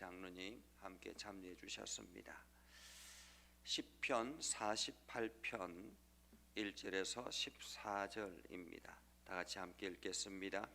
장로님 함께 참여해 주셨습니다. 시편 48편 1절에서 14절입니다. 다 같이 함께 읽겠습니다.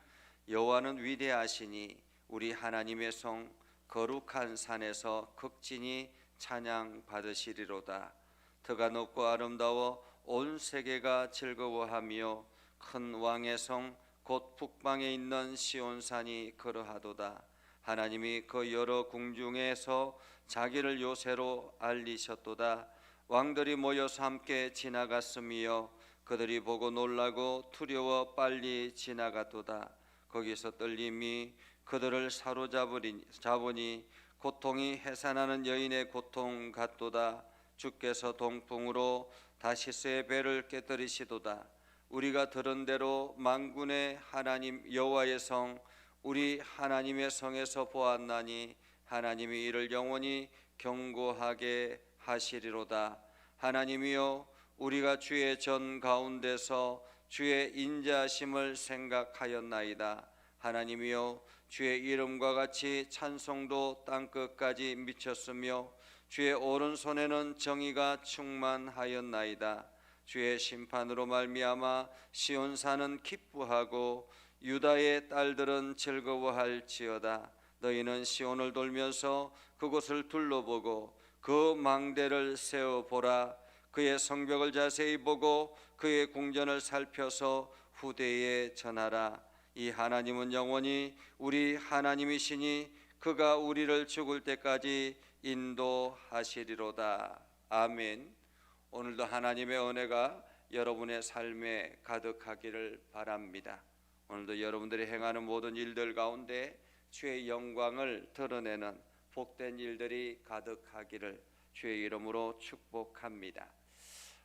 여호와는 위대하시니 우리 하나님의 성 거룩한 산에서 극진히 찬양 받으시리로다. 터가 높고 아름다워 온 세계가 즐거워하며 큰 왕의 성 곧 북방에 있는 시온산이 그러하도다. 하나님이 그 여러 궁중에서 자기를 요새로 알리셨도다. 왕들이 모여서 함께 지나갔으며 그들이 보고 놀라고 두려워 빨리 지나갔도다. 거기서 떨림이 그들을 사로잡으니 고통이 해산하는 여인의 고통 같도다. 주께서 동풍으로 다시스의 배를 깨뜨리시도다. 우리가 들은 대로 만군의 하나님 여호와의 성 우리 하나님의 성에서 보았나니 하나님이 이를 영원히 경고하게 하시리로다. 하나님이여 우리가 주의 전 가운데서 주의 인자하심을 생각하였나이다. 하나님이여 주의 이름과 같이 찬송도 땅끝까지 미쳤으며 주의 오른손에는 정의가 충만하였나이다. 주의 심판으로 말미암아 시온산은 기뻐하고 유다의 딸들은 즐거워할지어다. 너희는 시온을 돌면서 그곳을 둘러보고 그 망대를 세어보라. 그의 성벽을 자세히 보고 그의 궁전을 살펴서 후대에 전하라. 이 하나님은 영원히 우리 하나님이시니 그가 우리를 죽을 때까지 인도하시리로다. 아멘. 오늘도 하나님의 은혜가 여러분의 삶에 가득하기를 바랍니다. 오늘도 여러분들이 행하는 모든 일들 가운데 주의 영광을 드러내는 복된 일들이 가득하기를 주의 이름으로 축복합니다.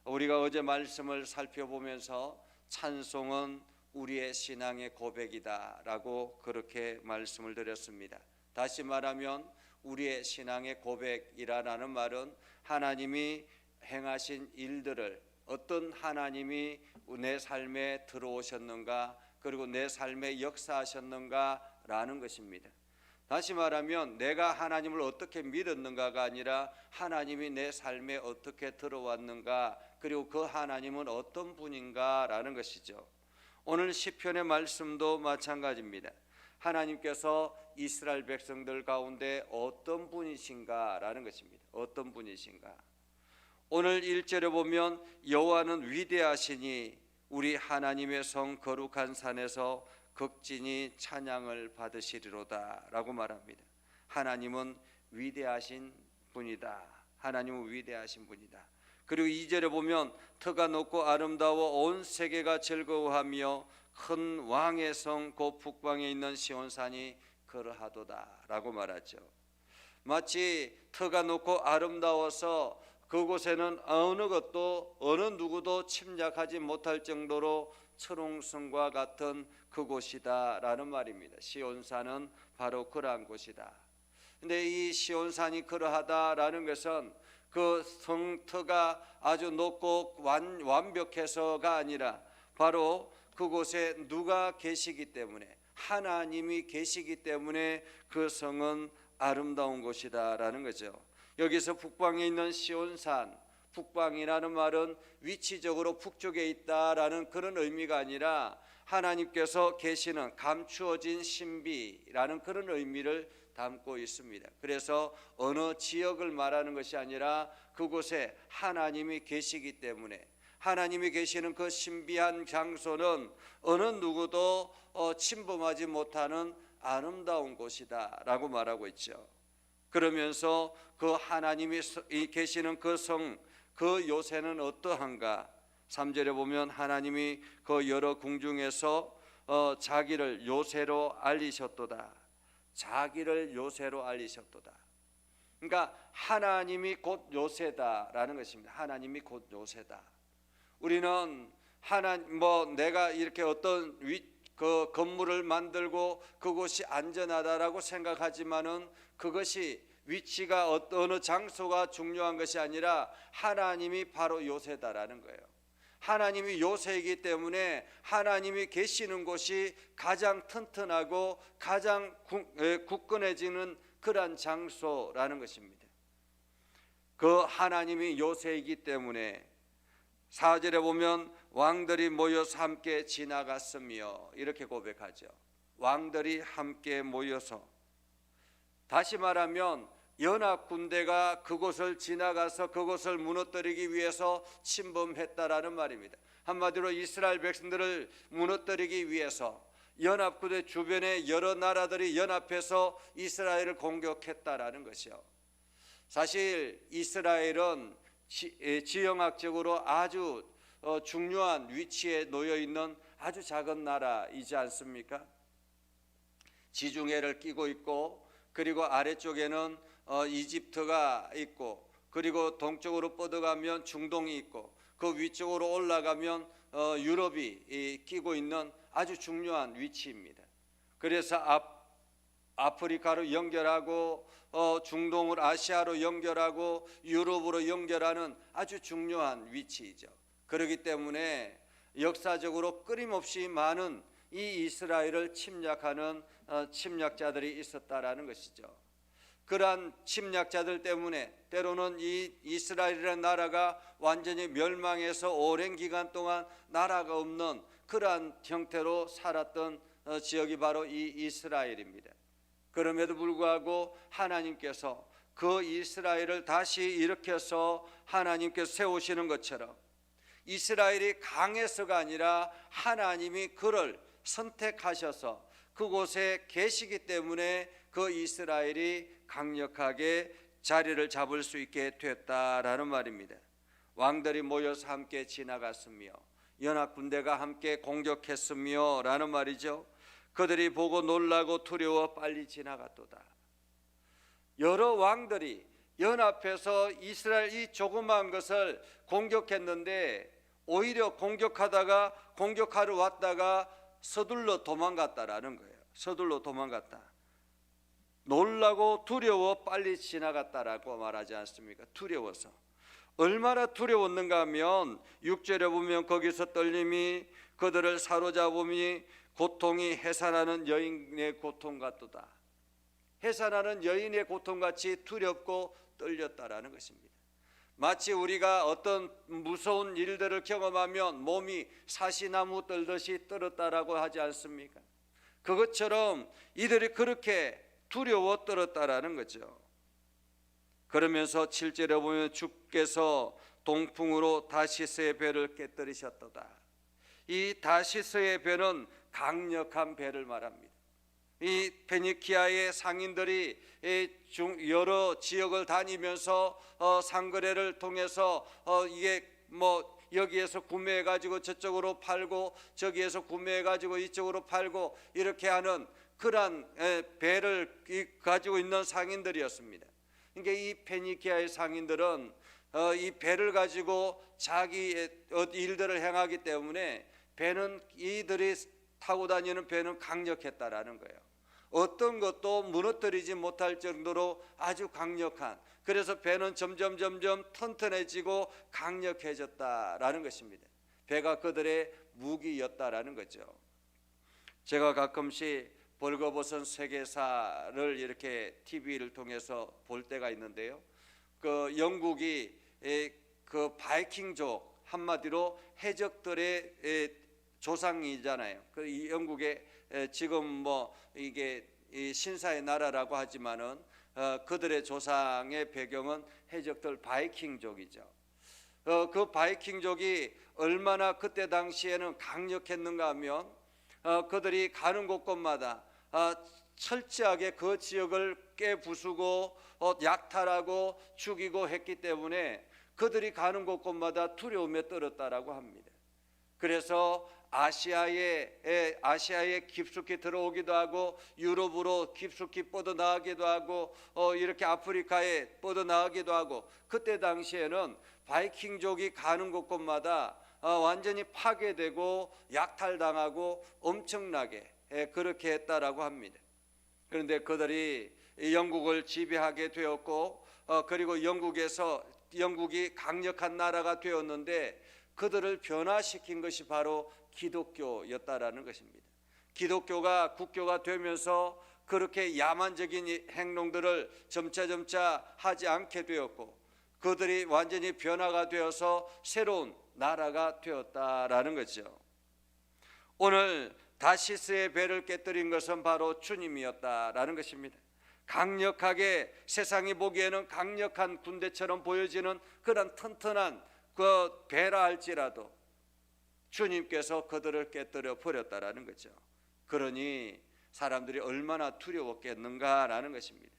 우리가 어제 말씀을 살펴보면서 찬송은 우리의 신앙의 고백이다 라고 그렇게 말씀을 드렸습니다. 다시 말하면 우리의 신앙의 고백이라는 말은 하나님이 행하신 일들을 어떤 하나님이 내 삶에 들어오셨는가 그리고 내 삶에 역사하셨는가 라는 것입니다. 다시 말하면 내가 하나님을 어떻게 믿었는가가 아니라 하나님이 내 삶에 어떻게 들어왔는가 그리고 그 하나님은 어떤 분인가 라는 것이죠. 오늘 시편의 말씀도 마찬가지입니다. 하나님께서 이스라엘 백성들 가운데 어떤 분이신가 라는 것입니다. 어떤 분이신가. 오늘 1절에 보면 여호와는 위대하시니 우리 하나님의 성 거룩한 산에서 극진히 찬양을 받으시리로다 라고 말합니다. 하나님은 위대하신 분이다. 하나님은 위대하신 분이다. 그리고 2절에 보면 터가 높고 아름다워 온 세계가 즐거워하며 큰 왕의 성 곧 북방에 있는 시온산이 그러하도다 라고 말하죠. 마치 터가 높고 아름다워서 그곳에는 어느 것도 어느 누구도 침략하지 못할 정도로 철옹성과 같은 그곳이다 라는 말입니다. 시온산은 바로 그러한 곳이다. 근데 이 시온산이 그러하다라는 것은 그 성터가 아주 높고 완벽해서가 아니라 바로 그곳에 누가 계시기 때문에 하나님이 계시기 때문에 그 성은 아름다운 곳이다 라는 거죠. 여기서 북방에 있는 시온산, 북방이라는 말은 위치적으로 북쪽에 있다라는 그런 의미가 아니라 하나님께서 계시는 감추어진 신비라는 그런 의미를 담고 있습니다. 그래서 어느 지역을 말하는 것이 아니라 그곳에 하나님이 계시기 때문에 하나님이 계시는 그 신비한 장소는 어느 누구도 침범하지 못하는 아름다운 곳이다 라고 말하고 있죠. 그러면서 그 하나님이 계시는 그 성, 그 요새는 어떠한가? 3절에 보면 하나님이 그 여러 궁중에서 자기를 요새로 알리셨도다. 자기를 요새로 알리셨도다. 그러니까 하나님이 곧 요새다라는 것입니다. 하나님이 곧 요새다. 우리는 내가 이렇게 어떤 그 건물을 만들고 그곳이 안전하다라고 생각하지만은 그것이 위치가 어느 장소가 중요한 것이 아니라 하나님이 바로 요새다라는 거예요. 하나님이 요새이기 때문에 하나님이 계시는 곳이 가장 튼튼하고 가장 굳건해지는 그러한 장소라는 것입니다. 그 하나님이 요새이기 때문에 4절에 보면 왕들이 모여서 함께 지나갔으며 이렇게 고백하죠. 왕들이 함께 모여서, 다시 말하면 연합 군대가 그곳을 지나가서 그곳을 무너뜨리기 위해서 침범했다라는 말입니다. 한마디로 이스라엘 백성들을 무너뜨리기 위해서 연합 군대 주변의 여러 나라들이 연합해서 이스라엘을 공격했다라는 것이요. 사실 이스라엘은 지형학적으로 아주 중요한 위치에 놓여 있는 아주 작은 나라이지 않습니까? 지중해를 끼고 있고, 그리고 아래쪽에는 이집트가 있고, 그리고 동쪽으로 뻗어가면 중동이 있고, 그 위쪽으로 올라가면 유럽이 끼고 있는 아주 중요한 위치입니다. 그래서 아프리카로 연결하고 중동을 아시아로 연결하고 유럽으로 연결하는 아주 중요한 위치이죠. 그렇기 때문에 역사적으로 끊임없이 많은 이 이스라엘을 침략하는 침략자들이 있었다라는 것이죠. 그러한 침략자들 때문에 때로는 이 이스라엘이라는 나라가 완전히 멸망해서 오랜 기간 동안 나라가 없는 그러한 형태로 살았던 지역이 바로 이 이스라엘입니다. 그럼에도 불구하고 하나님께서 그 이스라엘을 다시 일으켜서 하나님께서 세우시는 것처럼 이스라엘이 강해서가 아니라 하나님이 그를 선택하셔서 그곳에 계시기 때문에 그 이스라엘이 강력하게 자리를 잡을 수 있게 됐다라는 말입니다. 왕들이 모여서 함께 지나갔으며 연합 군대가 함께 공격했으며 라는 말이죠. 그들이 보고 놀라고 두려워 빨리 지나갔도다. 여러 왕들이 연합해서 이스라엘 이 조그마한 것을 공격했는데 오히려 공격하러 왔다가 서둘러 도망갔다라는 거예요. 서둘러 도망갔다. 놀라고 두려워 빨리 지나갔다라고 말하지 않습니까? 두려워서. 얼마나 두려웠는가 하면 6절에 보면 거기서 떨림이 그들을 사로잡음이 고통이 해산하는 여인의 고통 같도다. 해산하는 여인의 고통같이 두렵고 떨렸다라는 것입니다. 마치 우리가 어떤 무서운 일들을 경험하면 몸이 사시나무 떨듯이 떨었다라고 하지 않습니까? 그것처럼 이들이 그렇게 두려워 떨었다라는 거죠. 그러면서 7절에 보면 주께서 동풍으로 다시스의 배를 깨뜨리셨도다. 이 다시스의 배는 강력한 배를 말합니다. 이 페니키아의 상인들이 여러 지역을 다니면서 상거래를 통해서 이게 여기에서 구매해 가지고 저쪽으로 팔고 저기에서 구매해 가지고 이쪽으로 팔고 이렇게 하는 그러한 배를 가지고 있는 상인들이었습니다. 그러니까 이 페니키아의 상인들은 이 배를 가지고 자기의 일들을 행하기 때문에 배는 이들이 타고 다니는 배는 강력했다라는 거예요. 어떤 것도 무너뜨리지 못할 정도로 아주 강력한, 그래서 배는 점점 튼튼해지고 강력해졌다라는 것입니다. 배가 그들의 무기였다라는 거죠. 제가 가끔씩 벌거벗은 세계사를 이렇게 TV를 통해서 볼 때가 있는데요. 그 영국이 그 바이킹족, 한마디로 해적들의 조상이잖아요. 그 영국의 지금 이게 신사의 나라라고 하지만은 그들의 조상의 배경은 해적들 바이킹족이죠. 그 바이킹족이 얼마나 그때 당시에는 강력했는가 하면 그들이 가는 곳곳마다 철저하게 그 지역을 깨부수고 약탈하고 죽이고 했기 때문에 그들이 가는 곳곳마다 두려움에 떨었다라고 합니다. 그래서 아시아에 깊숙이 들어오기도 하고 유럽으로 깊숙이 뻗어나가기도 하고 이렇게 아프리카에 뻗어나가기도 하고, 그때 당시에는 바이킹족이 가는 곳곳마다 완전히 파괴되고 약탈당하고 엄청나게 그렇게 했다라고 합니다. 그런데 그들이 영국을 지배하게 되었고 그리고 영국이 강력한 나라가 되었는데 그들을 변화시킨 것이 바로 기독교였다라는 것입니다. 기독교가 국교가 되면서 그렇게 야만적인 행동들을 점차 하지 않게 되었고 그들이 완전히 변화가 되어서 새로운 나라가 되었다라는 거죠. 오늘 다시스의 배를 깨뜨린 것은 바로 주님이었다라는 것입니다. 강력하게 세상이 보기에는 강력한 군대처럼 보여지는 그런 튼튼한 그 배라 할지라도 주님께서 그들을 깨뜨려 버렸다라는 거죠. 그러니 사람들이 얼마나 두려웠겠는가라는 것입니다.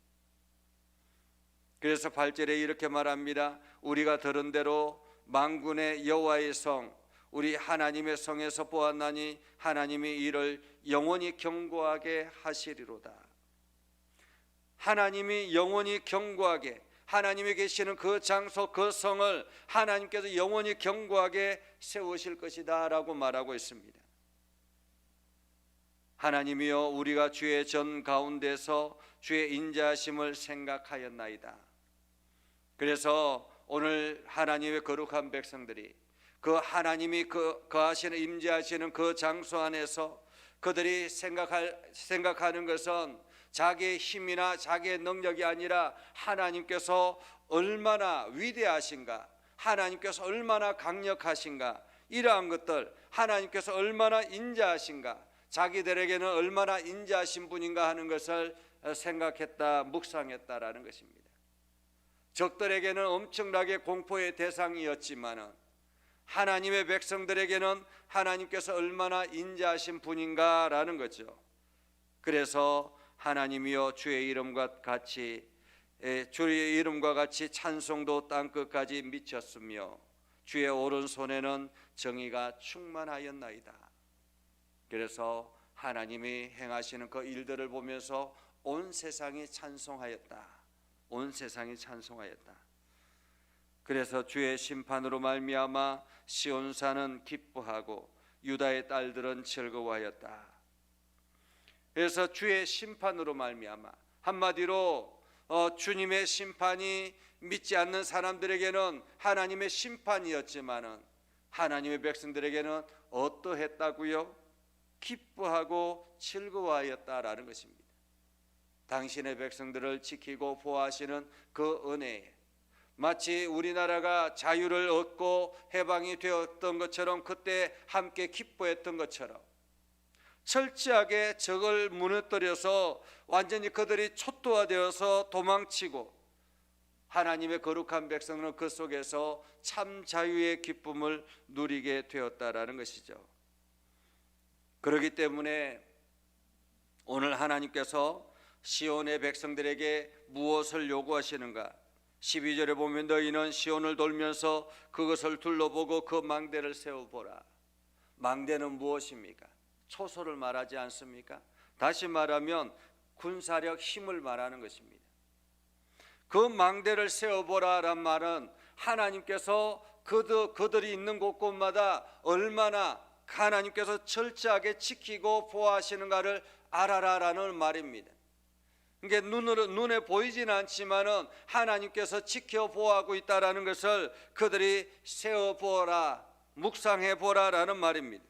그래서 8절에 이렇게 말합니다. 우리가 들은 대로 만군의 여호와의 성 우리 하나님의 성에서 보았나니 하나님이 이를 영원히 견고하게 하시리로다. 하나님이 영원히 견고하게 하나님이 계시는 그 장소 그 성을 하나님께서 영원히 견고하게 세우실 것이다 라고 말하고 있습니다. 하나님이여 우리가 주의 전 가운데서 주의 인자하심을 생각하였나이다. 그래서 오늘 하나님의 거룩한 백성들이 그 하나님이 거하시는 임재하시는 그 장소 안에서 그들이 생각하는 것은 자기의 힘이나 자기의 능력이 아니라 하나님께서 얼마나 위대하신가, 하나님께서 얼마나 강력하신가, 이러한 것들, 하나님께서 얼마나 인자하신가, 자기들에게는 얼마나 인자하신 분인가 하는 것을 생각했다, 묵상했다라는 것입니다. 적들에게는 엄청나게 공포의 대상이었지만은 하나님의 백성들에게는 하나님께서 얼마나 인자하신 분인가라는 거죠. 그래서 하나님이여 주의 이름과 같이 찬송도 땅끝까지 미쳤으며 주의 오른손에는 정의가 충만하였나이다. 그래서 하나님이 행하시는 그 일들을 보면서 온 세상이 찬송하였다. 온 세상이 찬송하였다. 그래서 주의 심판으로 말미암아 시온산은 기뻐하고 유다의 딸들은 즐거워하였다. 그래서 주의 심판으로 말미암아, 한마디로 주님의 심판이 믿지 않는 사람들에게는 하나님의 심판이었지만은 하나님의 백성들에게는 어떠했다고요? 기뻐하고 즐거워하였다라는 것입니다. 당신의 백성들을 지키고 보호하시는 그 은혜에 마치 우리나라가 자유를 얻고 해방이 되었던 것처럼 그때 함께 기뻐했던 것처럼 철저하게 적을 무너뜨려서 완전히 그들이 초토화되어서 도망치고 하나님의 거룩한 백성은 그 속에서 참 자유의 기쁨을 누리게 되었다라는 것이죠. 그렇기 때문에 오늘 하나님께서 시온의 백성들에게 무엇을 요구하시는가? 12절에 보면 너희는 시온을 돌면서 그것을 둘러보고 그 망대를 세워보라. 망대는 무엇입니까? 초소를 말하지 않습니까? 다시 말하면 군사력 힘을 말하는 것입니다. 그 망대를 세워보라란 말은 하나님께서 그들이 있는 곳곳마다 얼마나 하나님께서 철저하게 지키고 보호하시는가를 알아라라는 말입니다. 이게 눈에 보이지는 않지만은 하나님께서 지켜 보호하고 있다라는 것을 그들이 세어보라, 묵상해보라라는 말입니다.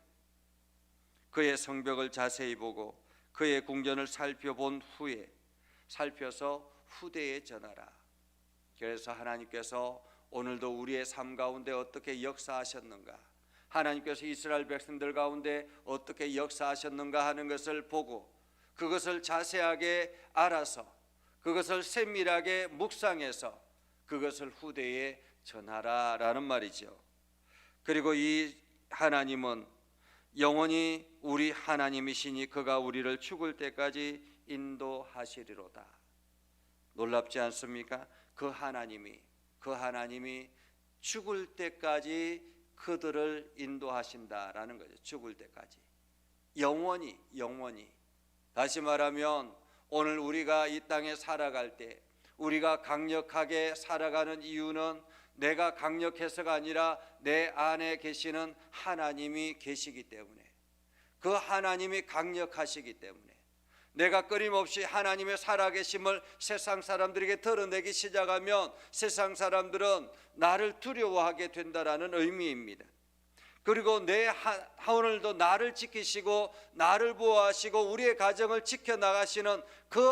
그의 성벽을 자세히 보고 그의 궁전을 살펴본 후에 살펴서 후대에 전하라. 그래서 하나님께서 오늘도 우리의 삶 가운데 어떻게 역사하셨는가, 하나님께서 이스라엘 백성들 가운데 어떻게 역사하셨는가 하는 것을 보고 그것을 자세하게 알아서 그것을 세밀하게 묵상해서 그것을 후대에 전하라라는 말이죠. 그리고 이 하나님은 영원히 우리 하나님이시니 그가 우리를 죽을 때까지 인도하시리로다. 놀랍지 않습니까? 그 하나님이 죽을 때까지 그들을 인도하신다라는 거죠. 죽을 때까지 영원히. 다시 말하면 오늘 우리가 이 땅에 살아갈 때 우리가 강력하게 살아가는 이유는 내가 강력해서가 아니라 내 안에 계시는 하나님이 계시기 때문에, 그 하나님이 강력하시기 때문에 내가 끊임없이 하나님의 살아계심을 세상 사람들에게 드러내기 시작하면 세상 사람들은 나를 두려워하게 된다라는 의미입니다. 그리고 오늘도 나를 지키시고 나를 보호하시고 우리의 가정을 지켜나가시는 그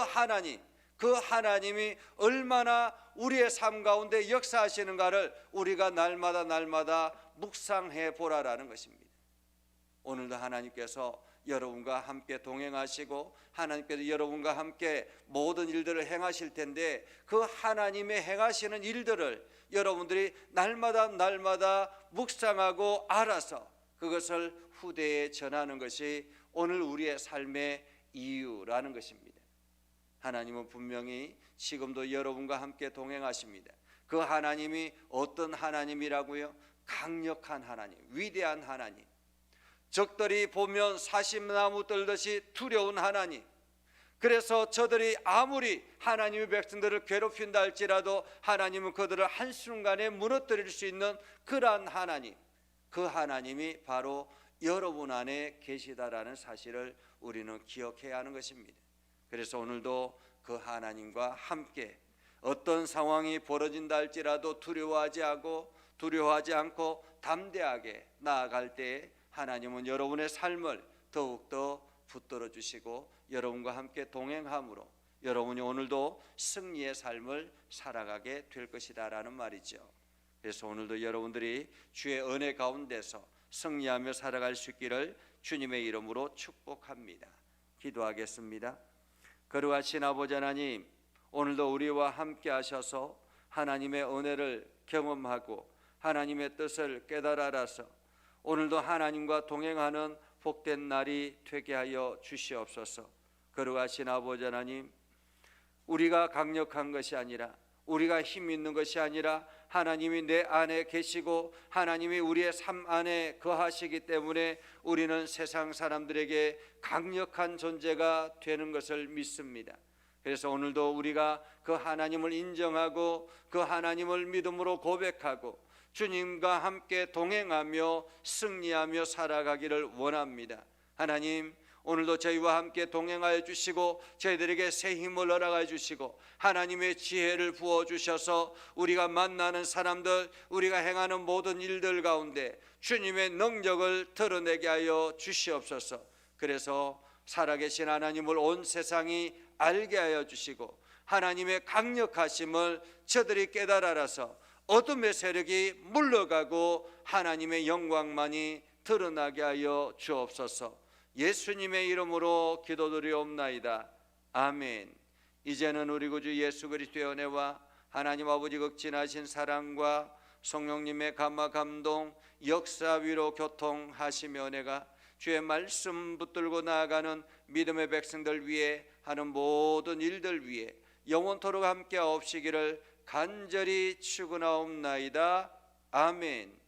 하나님이 얼마나 우리의 삶 가운데 역사하시는가를 우리가 날마다 묵상해 보라라는 것입니다. 오늘도 하나님께서 여러분과 함께 동행하시고 하나님께서 여러분과 함께 모든 일들을 행하실 텐데, 그 하나님의 행하시는 일들을 여러분들이 날마다 묵상하고 알아서 그것을 후대에 전하는 것이 오늘 우리의 삶의 이유라는 것입니다. 하나님은 분명히 지금도 여러분과 함께 동행하십니다. 그 하나님이 어떤 하나님이라고요? 강력한 하나님, 위대한 하나님, 적들이 보면 사심나무 떨듯이 두려운 하나님. 그래서 저들이 아무리 하나님의 백성들을 괴롭힌다 할지라도 하나님은 그들을 한순간에 무너뜨릴 수 있는 그러한 하나님, 그 하나님이 바로 여러분 안에 계시다라는 사실을 우리는 기억해야 하는 것입니다. 그래서 오늘도 그 하나님과 함께 어떤 상황이 벌어진다 할지라도 두려워하지 않고 담대하게 나아갈 때에 하나님은 여러분의 삶을 더욱더 붙들어 주시고 여러분과 함께 동행함으로 여러분이 오늘도 승리의 삶을 살아가게 될 것이다라는 말이죠. 그래서 오늘도 여러분들이 주의 은혜 가운데서 승리하며 살아갈 수 있기를 주님의 이름으로 축복합니다. 기도하겠습니다. 거룩하신 아버지 하나님, 오늘도 우리와 함께 하셔서 하나님의 은혜를 경험하고 하나님의 뜻을 깨달아 알아서 오늘도 하나님과 동행하는 복된 날이 되게 하여 주시옵소서. 거룩하신 아버지 하나님, 우리가 강력한 것이 아니라, 우리가 힘 있는 것이 아니라 하나님이 내 안에 계시고 하나님이 우리의 삶 안에 거하시기 때문에 우리는 세상 사람들에게 강력한 존재가 되는 것을 믿습니다. 그래서 오늘도 우리가 그 하나님을 인정하고 그 하나님을 믿음으로 고백하고 주님과 함께 동행하며 승리하며 살아가기를 원합니다. 하나님, 오늘도 저희와 함께 동행하여 주시고 저희들에게 새 힘을 허락하여 주시고 하나님의 지혜를 부어주셔서 우리가 만나는 사람들, 우리가 행하는 모든 일들 가운데 주님의 능력을 드러내게 하여 주시옵소서. 그래서 살아계신 하나님을 온 세상이 알게 하여 주시고 하나님의 강력하심을 저들이 깨달아서 어둠의 세력이 물러가고 하나님의 영광만이 드러나게 하여 주옵소서. 예수님의 이름으로 기도드리옵나이다. 아멘. 이제는 우리 구주 예수 그리스도의 은혜와 하나님 아버지 극진하신 사랑과 성령님의 감화 감동 역사 위로 교통하시며 은혜가 주의 말씀 붙들고 나아가는 믿음의 백성들 위해 하는 모든 일들 위해 영원토록 함께 하옵시기를 간절히 축원하옵나이다. 아멘.